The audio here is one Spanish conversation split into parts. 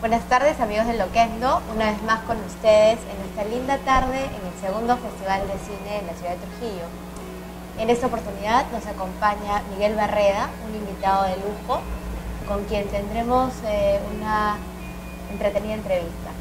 Buenas tardes, amigos de Loquendo, una vez más con ustedes en esta linda tarde en el segundo Festival de Cine en la ciudad de Trujillo. En esta oportunidad nos acompaña Miguel Barreda, un invitado de lujo, con quien tendremos una entretenida entrevista.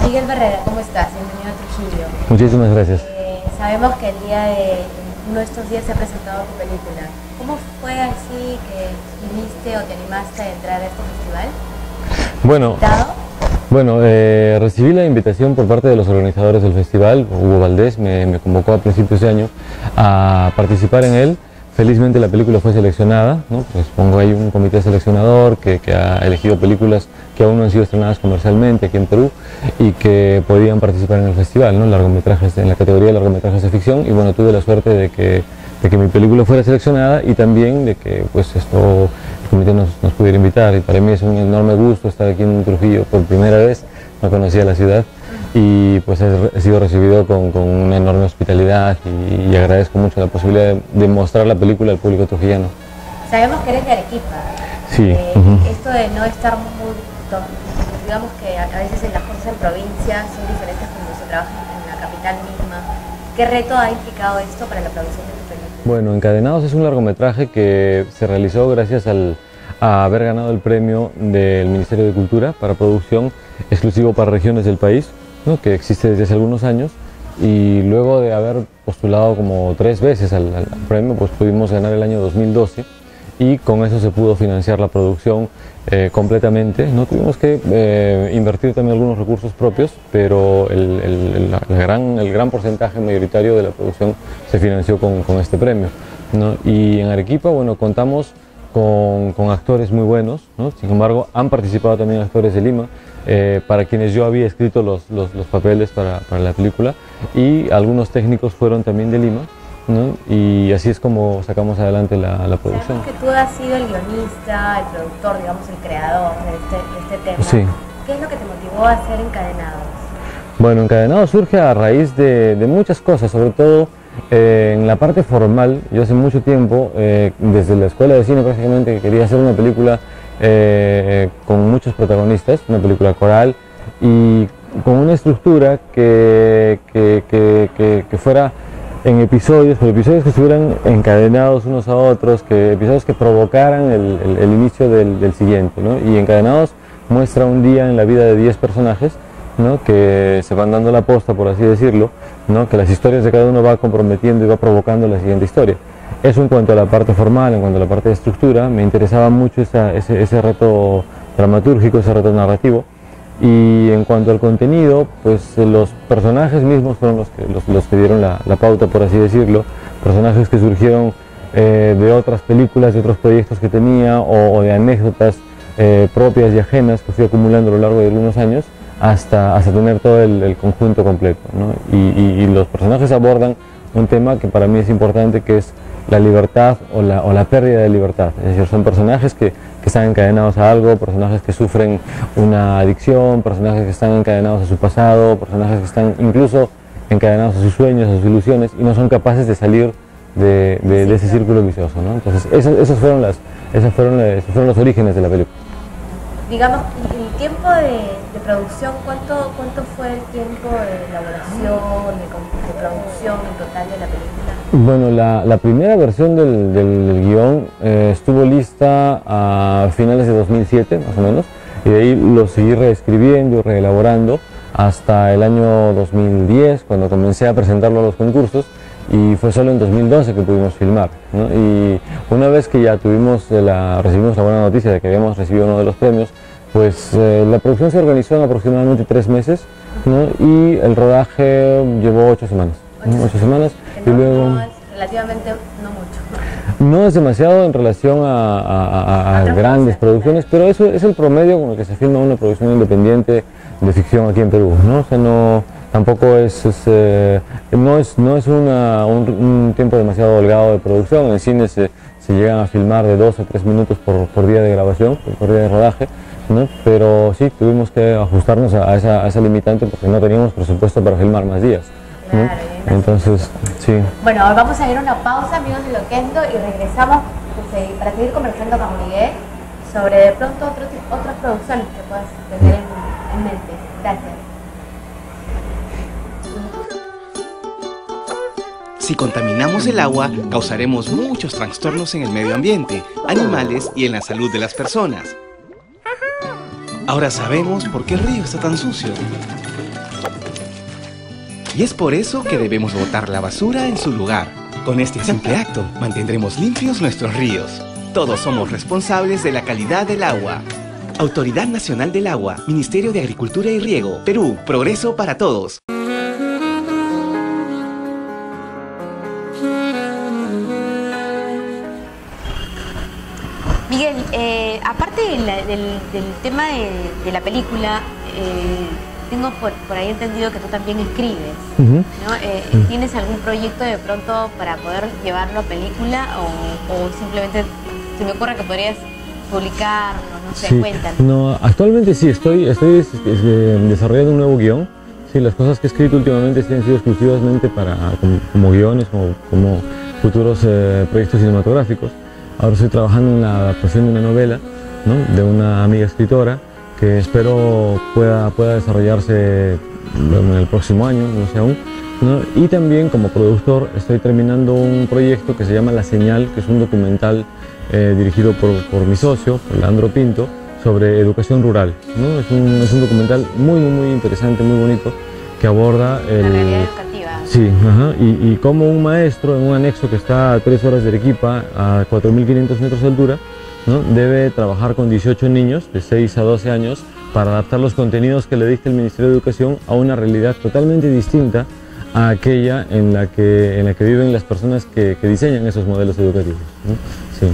Miguel Barreda, ¿cómo estás? Bienvenido a Trujillo. Muchísimas gracias. Sabemos que uno de estos días se ha presentado tu película. ¿Cómo fue así que viniste o te animaste a entrar a este festival? Bueno, recibí la invitación por parte de los organizadores del festival. Hugo Valdés me convocó a principios de año a participar en él. Felizmente la película fue seleccionada, ¿no? Pues pongo ahí un comité seleccionador que ha elegido películas que aún no han sido estrenadas comercialmente aquí en Perú y que podían participar en el festival, ¿no? Largometrajes, en la categoría de largometrajes de ficción, y bueno, tuve la suerte de que mi película fuera seleccionada y también de que pues el comité nos pudiera invitar, y para mí es un enorme gusto estar aquí en Trujillo por primera vez. No conocía la ciudad y pues he sido recibido con una enorme hospitalidad y agradezco mucho la posibilidad de mostrar la película al público trujillano. Sabemos que eres de Arequipa. Sí. Esto de no estar muy... digamos que a veces las cosas en provincia son diferentes cuando se trabaja en la capital misma. ¿Qué reto ha implicado esto para la producción de tu película? Bueno, Encadenados es un largometraje que se realizó gracias a haber ganado el premio del Ministerio de Cultura para producción exclusivo para regiones del país, ¿no? Que existe desde hace algunos años, y luego de haber postulado como 3 veces al premio, pues pudimos ganar el año 2012 y con eso se pudo financiar la producción completamente. No tuvimos que invertir también algunos recursos propios, pero el gran porcentaje mayoritario de la producción se financió con este premio, ¿no? Y en Arequipa, bueno, contamos con actores muy buenos, ¿no? Sin embargo, han participado también actores de Lima, para quienes yo había escrito los papeles para la película, y algunos técnicos fueron también de Lima, ¿no? Y así es como sacamos adelante la producción. Sabemos que tú has sido el guionista, el productor, digamos el creador de este tema. Sí. ¿Qué es lo que te motivó a hacer Encadenados? Bueno, Encadenados surge a raíz de muchas cosas, sobre todo en la parte formal. Yo hace mucho tiempo, desde la escuela de cine prácticamente, que quería hacer una película con muchos protagonistas, una película coral y con una estructura que fuera en episodios, pero episodios que estuvieran encadenados unos a otros, episodios que provocaran el inicio del siguiente, ¿no? Y Encadenados muestra un día en la vida de 10 personajes, ¿no? Que se van dando la posta, por así decirlo, ¿no? Que las historias de cada uno va comprometiendo y va provocando la siguiente historia. Eso en cuanto a la parte formal. En cuanto a la parte de estructura, me interesaba mucho ese reto dramatúrgico, ese reto narrativo. Y en cuanto al contenido, pues los personajes mismos fueron los que dieron la pauta, por así decirlo. Personajes que surgieron de otras películas, de otros proyectos que tenía, o de anécdotas propias y ajenas que fui acumulando a lo largo de algunos años, hasta tener todo el conjunto completo, ¿no? Y los personajes abordan un tema que para mí es importante, que es la libertad o la pérdida de libertad. Es decir, son personajes que están encadenados a algo, personajes que sufren una adicción, personajes que están encadenados a su pasado, personajes que están incluso encadenados a sus sueños, a sus ilusiones, y no son capaces de salir de ese círculo vicioso, ¿no? Entonces, esos fueron los orígenes de la película. Digamos, el tiempo de producción, ¿cuánto fue el tiempo de elaboración, de producción en total de la película? Bueno, la primera versión del guión estuvo lista a finales de 2007, más o menos. y de ahí lo seguí reescribiendo y reelaborando hasta el año 2010, cuando comencé a presentarlo a los concursos, y fue solo en 2012 que pudimos filmar, ¿no? Y una vez que ya recibimos la buena noticia de que habíamos recibido uno de los premios, pues la producción se organizó en aproximadamente 3 meses, ¿no? Y el rodaje llevó 8 semanas. 8 semanas Que y no, luego... no es relativamente no mucho. No es demasiado en relación a grandes producciones, pero eso es el promedio con el que se filma una producción independiente de ficción aquí en Perú, ¿no? O sea, no, tampoco no es un tiempo demasiado holgado de producción. En el cine se llegan a filmar de 2 a 3 minutos por día de grabación, por día de rodaje, ¿no? Pero sí, tuvimos que ajustarnos a esa limitante porque no teníamos presupuesto para filmar más días, ¿no? Claro, Entonces, sí. Bueno, ahora vamos a ir a una pausa, amigos de Loquendo, y regresamos para seguir conversando con Miguel sobre de pronto otras producciones que puedas tener en mente. Gracias. Si contaminamos el agua, causaremos muchos trastornos en el medio ambiente, animales y en la salud de las personas. Ahora sabemos por qué el río está tan sucio. Y es por eso que debemos botar la basura en su lugar. Con este simple acto, mantendremos limpios nuestros ríos. Todos somos responsables de la calidad del agua. Autoridad Nacional del Agua, Ministerio de Agricultura y Riego, Perú, progreso para todos. Miguel, aparte del tema de la película, tengo por ahí entendido que tú también escribes, ¿no? ¿Tienes algún proyecto de pronto para poder llevarlo a película o simplemente se me ocurre que podrías publicarlo, no sé, Sí. cuéntanos? No, actualmente sí, estoy desarrollando un nuevo guión. Sí, las cosas que he escrito últimamente sí han sido exclusivamente como guiones, como futuros proyectos cinematográficos. Ahora estoy trabajando en la adaptación de una novela, ¿no? De una amiga escritora que espero pueda desarrollarse en el próximo año, no sé aún, ¿no? Y también como productor estoy terminando un proyecto que se llama La Señal, que es un documental dirigido por mi socio, por Leandro Pinto, sobre educación rural, ¿no? Es un documental muy interesante, muy bonito, que aborda La realidad educativa. Sí, ajá, y como un maestro en un anexo que está a 3 horas de Arequipa, a 4.500 metros de altura, ¿no? Debe trabajar con 18 niños de 6 a 12 años para adaptar los contenidos que le dicta el Ministerio de Educación a una realidad totalmente distinta a aquella en la que viven las personas que diseñan esos modelos educativos, ¿no? Sí.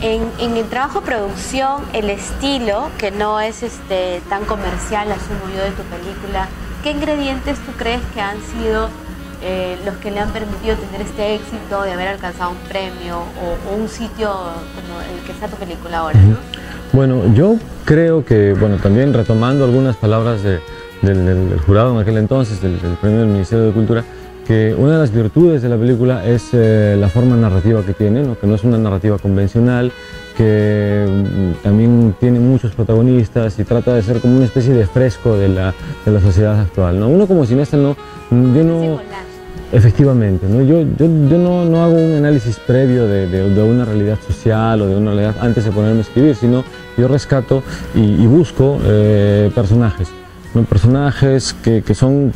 En el trabajo de producción, el estilo, que no es tan comercial, asumo yo, de tu película, ¿qué ingredientes tú crees que han sido los que le han permitido tener este éxito de haber alcanzado un premio o un sitio como el que está tu película ahora, ¿no? Bueno, yo creo que, también retomando algunas palabras del jurado en aquel entonces, del premio del Ministerio de Cultura, que una de las virtudes de la película es la forma narrativa que tiene, ¿no? Que no es una narrativa convencional, que también tiene muchos protagonistas y trata de ser como una especie de fresco de la sociedad actual, ¿no? Uno como cineasta yo no... Efectivamente, ¿no? Yo no hago un análisis previo de una realidad social o de una realidad antes de ponerme a escribir, sino yo rescato y busco personajes, ¿no? Personajes que son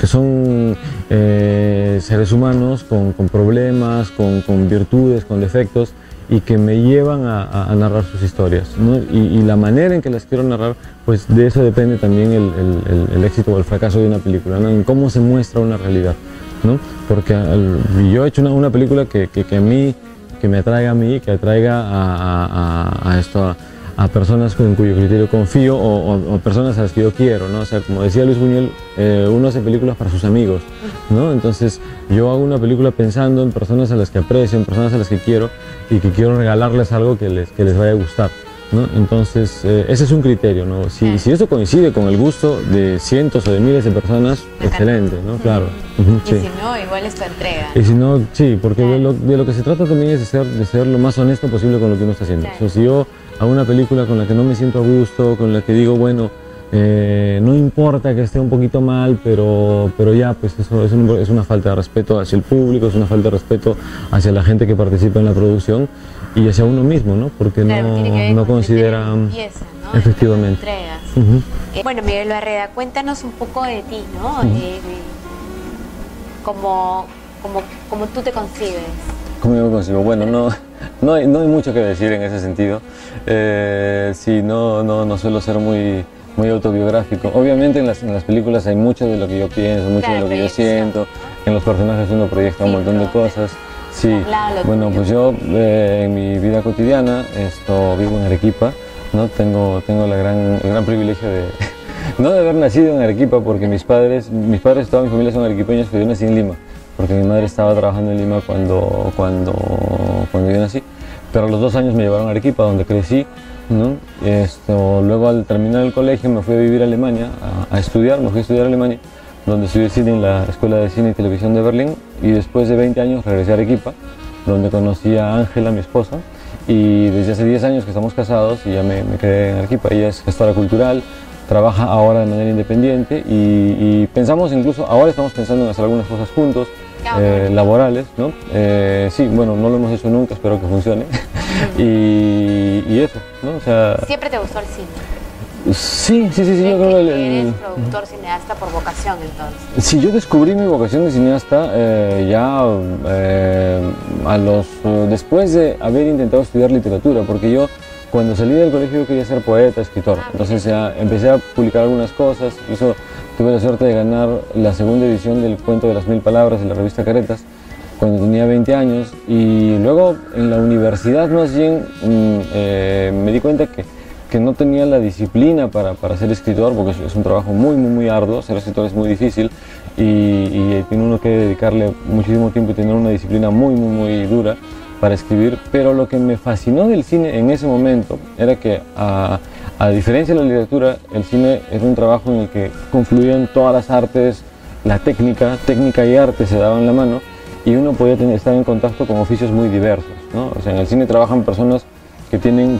seres humanos con problemas, con virtudes, con defectos, y que me llevan a narrar sus historias, ¿no? Y la manera en que las quiero narrar, pues de eso depende también el éxito o el fracaso de una película, ¿no? En cómo se muestra una realidad, ¿no? Porque yo he hecho una película que me atraiga a mí, que atraiga a personas en cuyo criterio confío o personas a las que yo quiero, ¿no? O sea, como decía Luis Buñuel, uno hace películas para sus amigos, ¿no? Entonces yo hago una película pensando en personas a las que aprecio, en personas a las que quiero y que quiero regalarles algo que les vaya a gustar, ¿no? Entonces ese es un criterio, ¿no? Si eso coincide con el gusto de cientos o de miles de personas, excelente, ¿no? Claro. Y Sí. si no, igual es tu entrega. Y si no, sí, porque de lo que se trata también es de ser lo más honesto posible con lo que uno está haciendo. Claro. O sea, si yo hago una película con la que no me siento a gusto, con la que digo, bueno, No importa que esté un poquito mal, pero ya, pues eso es una falta de respeto hacia el público, es una falta de respeto hacia la gente que participa en la producción y hacia uno mismo, ¿no? Porque claro, no considera... Limpieza, ¿no? Efectivamente. Entregas. Uh-huh. Bueno, Miguel Barreda, cuéntanos un poco de ti, ¿no? Cómo tú te concibes. ¿Cómo yo me concibo? Bueno, no hay mucho que decir en ese sentido. Sí, no suelo ser muy autobiográfico. Obviamente en las películas hay mucho de lo que yo pienso, mucho de lo que yo siento. En los personajes uno proyecta un montón de cosas. Sí, bueno, pues yo en mi vida cotidiana vivo en Arequipa, ¿no? Tengo el gran privilegio de no de haber nacido en Arequipa, porque mis padres, toda mi familia son arequipeños, pero yo nací en Lima, porque mi madre estaba trabajando en Lima cuando yo nací. Pero a los 2 años me llevaron a Arequipa, donde crecí, ¿no? Luego al terminar el colegio me fui a vivir a Alemania, a estudiar, me fui a estudiar a Alemania, donde estudié cine en la Escuela de Cine y Televisión de Berlín, y después de 20 años regresé a Arequipa, donde conocí a Ángela, mi esposa, y desde hace 10 años que estamos casados y ya me quedé en Arequipa. Ella es gestora cultural, trabaja ahora de manera independiente y pensamos incluso, ahora estamos pensando en hacer algunas cosas juntos, laborales, ¿no? Sí, bueno, no lo hemos hecho nunca, espero que funcione. y eso, ¿no? O sea, ¿siempre te gustó el cine? Sí, yo creo que eres productor cineasta por vocación, entonces. Sí, yo descubrí mi vocación de cineasta después de haber intentado estudiar literatura, porque yo cuando salí del colegio yo quería ser poeta, escritor. Entonces ya empecé a publicar algunas cosas, incluso tuve la suerte de ganar la 2ª edición del Cuento de las 1000 palabras de la revista Caretas cuando tenía 20 años, y luego en la universidad más bien me di cuenta que no tenía la disciplina para ser escritor, porque es un trabajo muy arduo. Ser escritor es muy difícil y tiene uno que dedicarle muchísimo tiempo y tener una disciplina muy dura para escribir. Pero lo que me fascinó del cine en ese momento era que, a diferencia de la literatura, el cine es un trabajo en el que confluían todas las artes, la técnica y arte se daban la mano, y uno podía estar en contacto con oficios muy diversos, ¿no? O sea, en el cine trabajan personas que tienen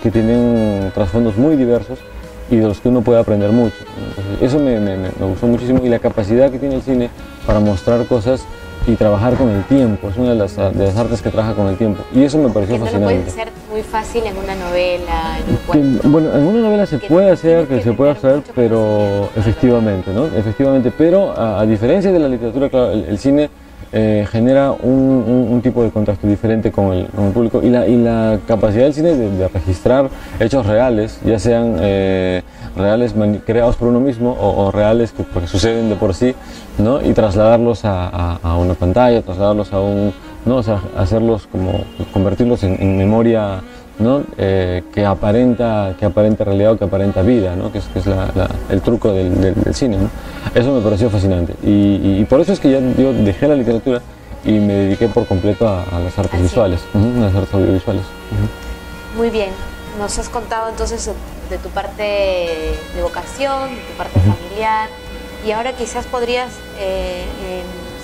trasfondos muy diversos y de los que uno puede aprender mucho. Entonces, eso me gustó muchísimo, y la capacidad que tiene el cine para mostrar cosas y trabajar con el tiempo, es una de las artes que trabaja con el tiempo, y eso me pareció fascinante. No puede ser muy fácil en una novela, en un cuento. Bueno, en una novela se puede hacer, pero efectivamente, ¿no? Efectivamente, pero a diferencia de la literatura, claro, el cine genera un tipo de contacto diferente con el público, y la capacidad del cine de registrar hechos reales, ya sean reales creados por uno mismo o reales porque suceden de por sí, ¿no? Y trasladarlos a una pantalla, trasladarlos ¿no? O sea, hacerlos convertirlos en memoria, ¿no? Que aparenta realidad o que aparenta vida, ¿no? Que es el truco del cine, ¿no? Eso me pareció fascinante, y por eso es que yo dejé la literatura y me dediqué por completo a las artes visuales, a las artes audiovisuales. Muy bien, nos has contado entonces de tu parte de vocación, de tu parte familiar, y ahora quizás podrías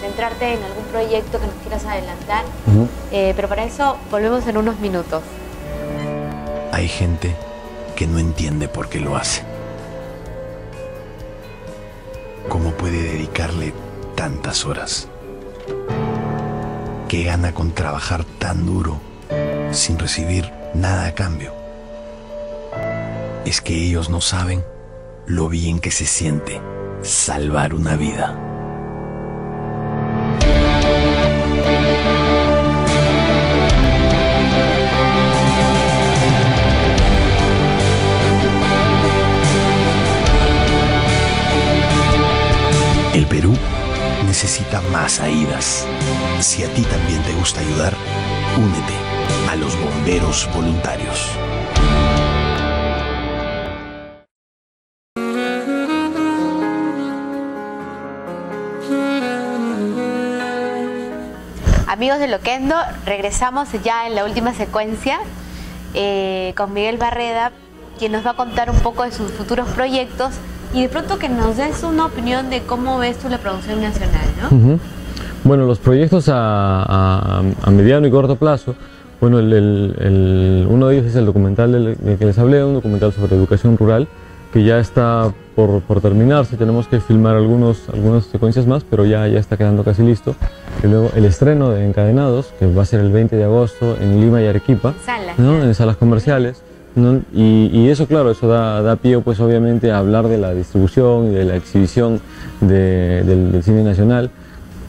centrarte en algún proyecto que nos quieras adelantar, pero para eso volvemos en unos minutos. Hay gente que no entiende por qué lo hace. ¿Cómo puede dedicarle tantas horas? ¿Qué gana con trabajar tan duro sin recibir nada a cambio? Es que ellos no saben lo bien que se siente salvar una vida. El Perú necesita más AIDAS. Si a ti también te gusta ayudar, únete a los bomberos voluntarios. Amigos de Loquendo, regresamos ya en la última secuencia con Miguel Barreda, quien nos va a contar un poco de sus futuros proyectos y de pronto que nos des una opinión de cómo ves tú la producción nacional, ¿no? Bueno, los proyectos a mediano y corto plazo, bueno, uno de ellos es el documental del que les hablé, un documental sobre educación rural, que ya está por terminarse, tenemos que filmar algunas secuencias más, pero ya está quedando casi listo. Y luego el estreno de Encadenados, que va a ser el 20 de agosto en Lima y Arequipa, ¿no? En salas comerciales, ¿no? Y eso, claro, eso da pie, pues obviamente, a hablar de la distribución y de la exhibición del cine nacional,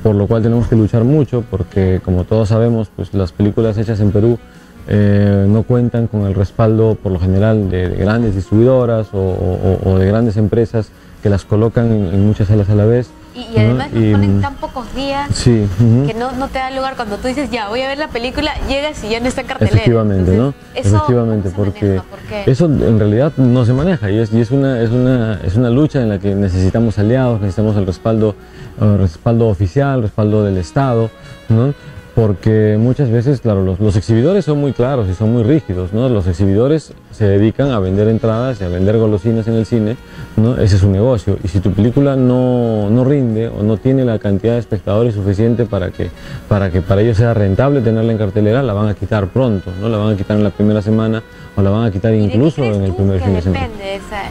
por lo cual tenemos que luchar mucho, porque como todos sabemos, pues las películas hechas en Perú no cuentan con el respaldo, por lo general, de grandes distribuidoras o de grandes empresas que las colocan en muchas salas a la vez. Y además nos ponen tan pocos días sí, que no te da lugar. Cuando tú dices, ya, voy a ver la película, llegas y ya no está en cartelera. Efectivamente, entonces, ¿no? Efectivamente, porque eso en realidad no se maneja y es una lucha en la que necesitamos aliados, necesitamos el respaldo oficial, respaldo del Estado, ¿no? Porque muchas veces, claro, los exhibidores son muy claros y son muy rígidos, ¿no? Los exhibidores se dedican a vender entradas y a vender golosinas en el cine, ¿no? Ese es su negocio. Y si tu película no rinde o no tiene la cantidad de espectadores suficiente para que para ellos sea rentable tenerla en cartelera, la van a quitar pronto, ¿no? La van a quitar en la primera semana o la van a quitar incluso en el primer fin de semana. Depende de esa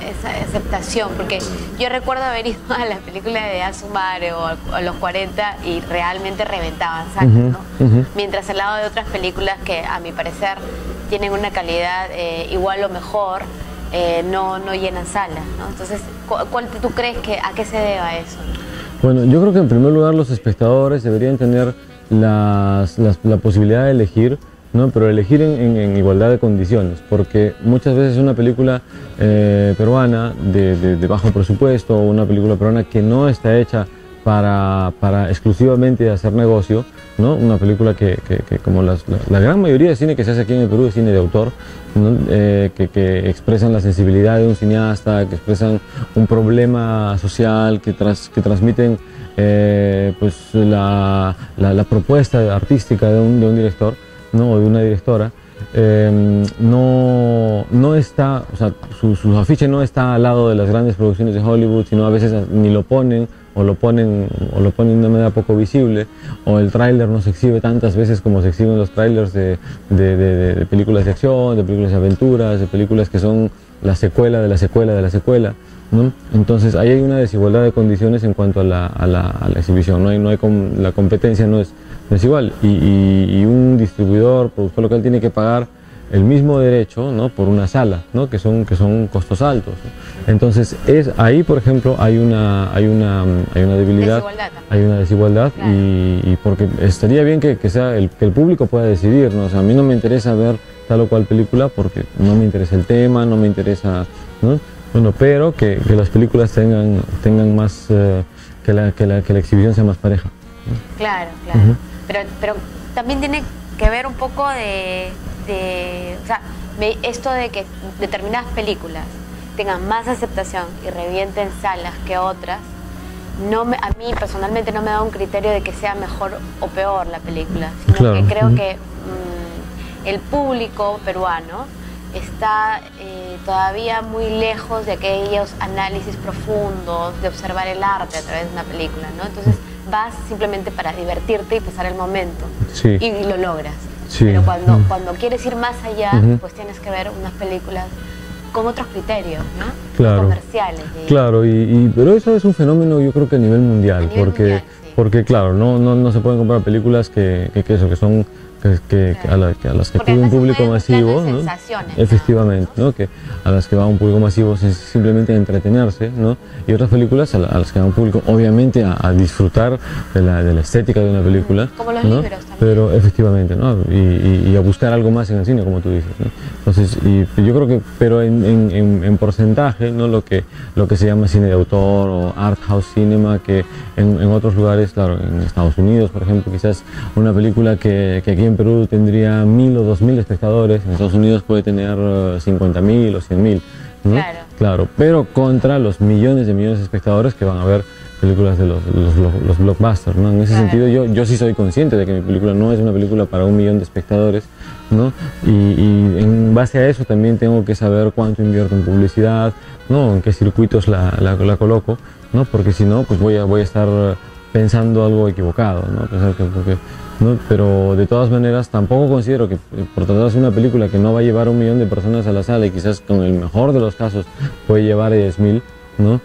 aceptación, porque yo recuerdo haber ido a la película de Azumare o a los 40 y realmente reventaban salas, ¿no? Mientras al lado de otras películas que a mi parecer tienen una calidad igual o mejor, no llenan salas, ¿no? Entonces, ¿cuál tú crees a qué se deba eso? Bueno, yo creo que en primer lugar los espectadores deberían tener la posibilidad de elegir, ¿no? Pero elegir en igualdad de condiciones, porque muchas veces una película peruana de bajo presupuesto o una película peruana que no está hecha para exclusivamente hacer negocio, ¿no? Una película que como la gran mayoría de cine que se hace aquí en el Perú es cine de autor, ¿no? Que expresan la sensibilidad de un cineasta, que expresan un problema social, que transmiten pues la propuesta artística de un director, ¿no? O de una directora. No está, o sea, su afiche no está al lado de las grandes producciones de Hollywood, sino a veces ni lo ponen o lo ponen de una manera poco visible, o el tráiler no se exhibe tantas veces como se exhiben los tráilers de películas de acción, de películas de aventuras, de películas que son la secuela de la secuela de la secuela, ¿no? Entonces ahí hay una desigualdad de condiciones en cuanto a la exhibición, la competencia no es igual, y un distribuidor, productor local tiene que pagar el mismo derecho, ¿no? Por una sala, ¿no? que son costos altos, ¿no? Entonces ahí, por ejemplo, hay una debilidad, hay una desigualdad, claro. y porque estaría bien que el público pueda decidir, ¿no? O sea, a mí no me interesa ver tal o cual película porque no me interesa el tema, no me interesa, ¿no? Bueno, pero que las películas tengan más, que la exhibición sea más pareja, ¿no? Claro. Pero también tiene que ver un poco o sea, esto de que determinadas películas tengan más aceptación y revienten salas que otras, a mí personalmente no me da un criterio de que sea mejor o peor la película, sino claro. Que creo que el público peruano está todavía muy lejos de aquellos análisis profundos, de observar el arte a través de una película, ¿no? Entonces vas simplemente para divertirte y pasar el momento, sí. y lo logras. Sí. Pero cuando quieres ir más allá, pues tienes que ver unas películas con otros criterios, ¿no? Claro. Comerciales. Claro, pero eso es un fenómeno, yo creo que a nivel mundial, porque claro, no se pueden comprar películas que son a las que acude un público masivo, ¿no? Efectivamente, ¿no? Que a las que va un público masivo simplemente a entretenerse, ¿no? Y otras películas a las que va un público obviamente a disfrutar de la estética de una película, como los ¿no? libros también. Pero efectivamente, ¿no? Y a buscar algo más en el cine, como tú dices, ¿no? Entonces, yo creo que, pero en porcentaje, ¿no? Lo que se llama cine de autor o art house cinema, que en otros lugares, claro, en Estados Unidos, por ejemplo, quizás una película que aquí en Perú tendría 1000 o 2000 espectadores, en Estados Unidos puede tener 50.000 o 100.000, ¿no? Claro, pero contra los millones de espectadores que van a ver películas de los blockbusters, ¿no? En ese sentido yo sí soy consciente de que mi película no es una película para 1 millón de espectadores, ¿no? Y en base a eso también tengo que saber cuánto invierto en publicidad, ¿no? En qué circuitos la coloco, ¿no? Porque si no, pues voy a estar pensando algo equivocado, ¿no? Pensar que, ¿no? Pero de todas maneras tampoco considero que por tratar de hacer una película que no va a llevar a 1 millón de personas a la sala y quizás con el mejor de los casos puede llevar a 10.000, ¿no?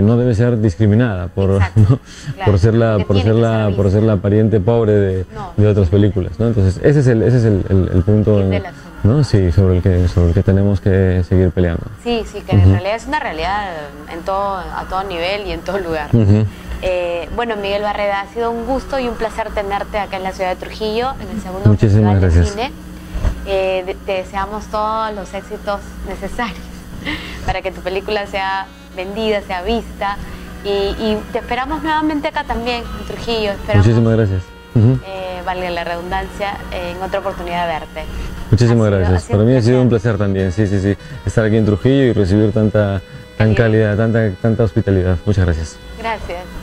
No debe ser discriminada por, ¿no? Claro, por ser la pariente pobre de otras películas, ¿no? Entonces ese es el punto, ¿no? Sí, sobre el que tenemos que seguir peleando. Sí, que en realidad es una realidad a todo nivel y en todo lugar. Bueno, Miguel Barreda, ha sido un gusto y un placer tenerte acá en la ciudad de Trujillo, en el segundo Festival de Cine. Te deseamos todos los éxitos necesarios para que tu película sea vendida, sea vista, y te esperamos nuevamente acá también, en Trujillo. Esperamos, muchísimas gracias. Valga la redundancia, en otra oportunidad de verte. Muchísimas gracias. Para mí ha sido un placer también, sí, estar aquí en Trujillo y recibir tanta calidad, tanta hospitalidad. Muchas gracias. Gracias.